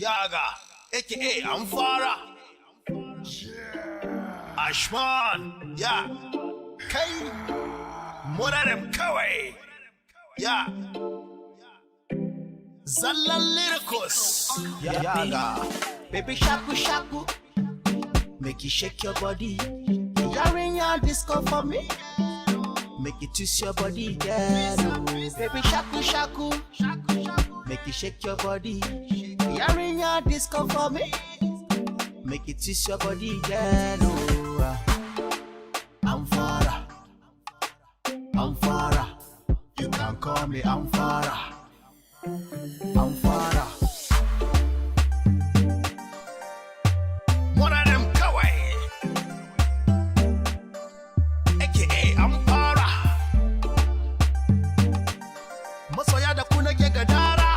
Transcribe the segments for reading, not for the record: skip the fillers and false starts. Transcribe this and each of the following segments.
Yaga, aka Alfarma. Ashman, yeah. Kai, Murarem Kawai. Yeah. Zallan Lyricus. Yaga. Baby shaku shaku, make you shake your body. You're in your disco for me. Make you twist your body, yeah. Baby shaku shaku, make you shake your body. You're in your disco for me. Make you twist your body, yeah. Alfarma, Alfarma, you can call me Alfarma, Alfarma. One of them Kawai, aka Alfarma. Masoya da kuna ke gadara,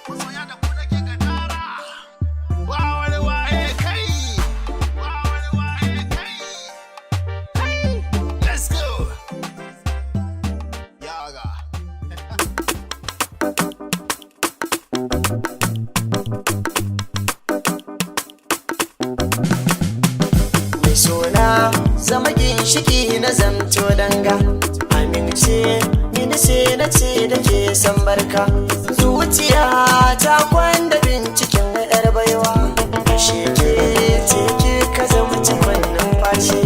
masoya da kuna ke gadara. Wawale wae kai, wawale wae kai. Let's go. Yaga. Mai sona zama ginshiki na zamto danga. Amince mini sai na ce da ke san barka. Zuciya ta kwanda binciken yar baiwa. Shi ke teke ka zama cikon numfashi.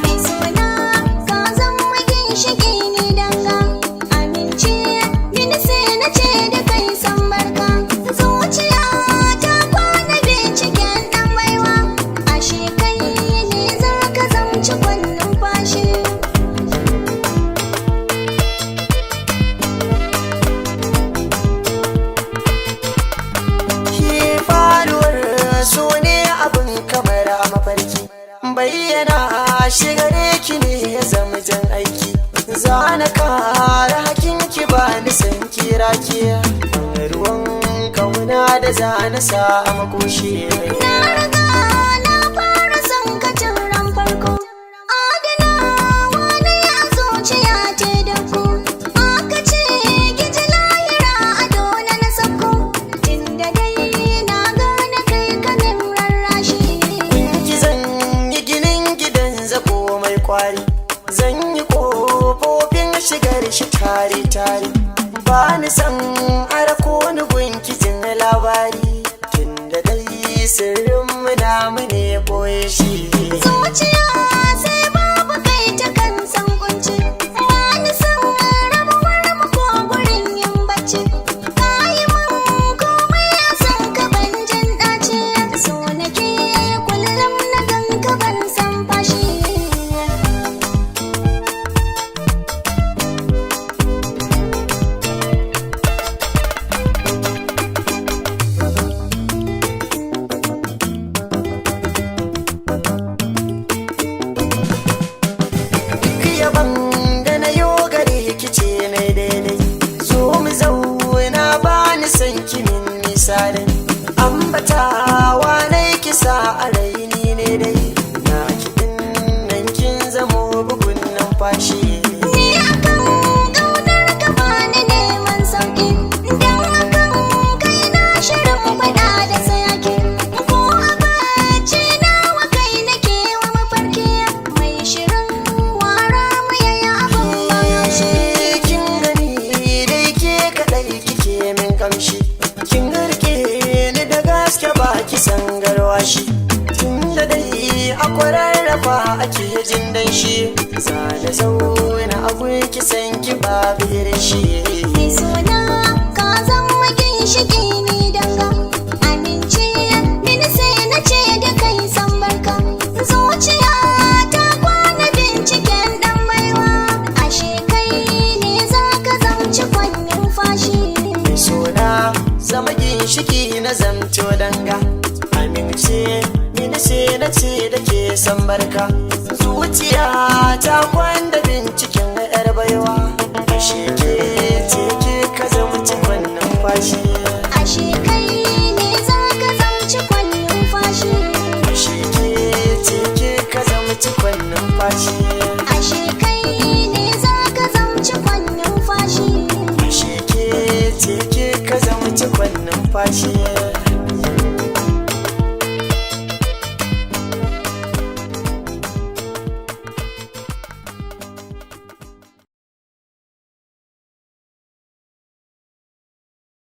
Mai suna ka zama ginshiki ni danga. Amince mini sai na ce da kai san barka. Zuciya ta kwana binciken dan baiwa. Ashe kai ne za ka zama cikon numfashi. Ke faruwar so ne abin kamar a mafarki. Bayyana shigare ki ne ya zama jan aiki. Zana kara hakin ki ba ni san kira ki. Ruwan kauna da zana sa a makoshi. Na riga na fara son ka tun ran farko. Adanawa ne a zuciya ce da ku. Aka ce giji lahira a dole na sako. Tunda dai na gane kai kanin rarrashi. Ki zan yi ginin gidan zako mai kwari. Zan yi kofofin shigar shi tare-tare. Ba ni san ara ko ni gunki jin labari. Tunda dai sirrin muna mune boye shi. Zuciya sai babu kai ta kan san kunci. Wani san rabuwar mu ko gurin yin bacci. Kayi mun komai a san ka ban jin daci. So nake kullum na ganka ban san fashi. Duk yaban da na yo gare ki ce na daidai. Zo mu zauna ba ni san kimin misalin. Ambatawa na kisa a raini ne dai. Na kiɗin nan kin zamo bugun numfashi. Ni akan ƙaunar ka bani neman sauƙi. Dan akan kai na shirin faɗa da sayaki. Ko a bacci nawa kai nake wa mafarki. Mai shirin wara mu yayi abin bayashi. Kin gani dai ke kaɗai kike min kamshi. Kin rike ni da gaske ba ki san garwashi. Tunda dai akwai rarrafa ake jin danshi. Zana zauna abu ki san ki babu irin shi. Mai suna ka zama ginshiki ni danga. Amince mini sai na ce da kai san barka. Zuciya ta kwana binciken dan baiwa. Ashe kai ne za ka zamci kwannin fashi. Mai suna zama ginshiki na zamto danga. Amince mini sai na ce da ke san barka. Zuciya ta kwanda binciken yar baiwa. Ashe ke teke ka zama cikon numfashi. Ashe kai ne za ka zamci kwannin fashi. Ashe ke teke ka zama cikon numfashi. Ashe kai ne za ka zamci kwannin fashi. Ashe ke teke ka zama cikon numfashi.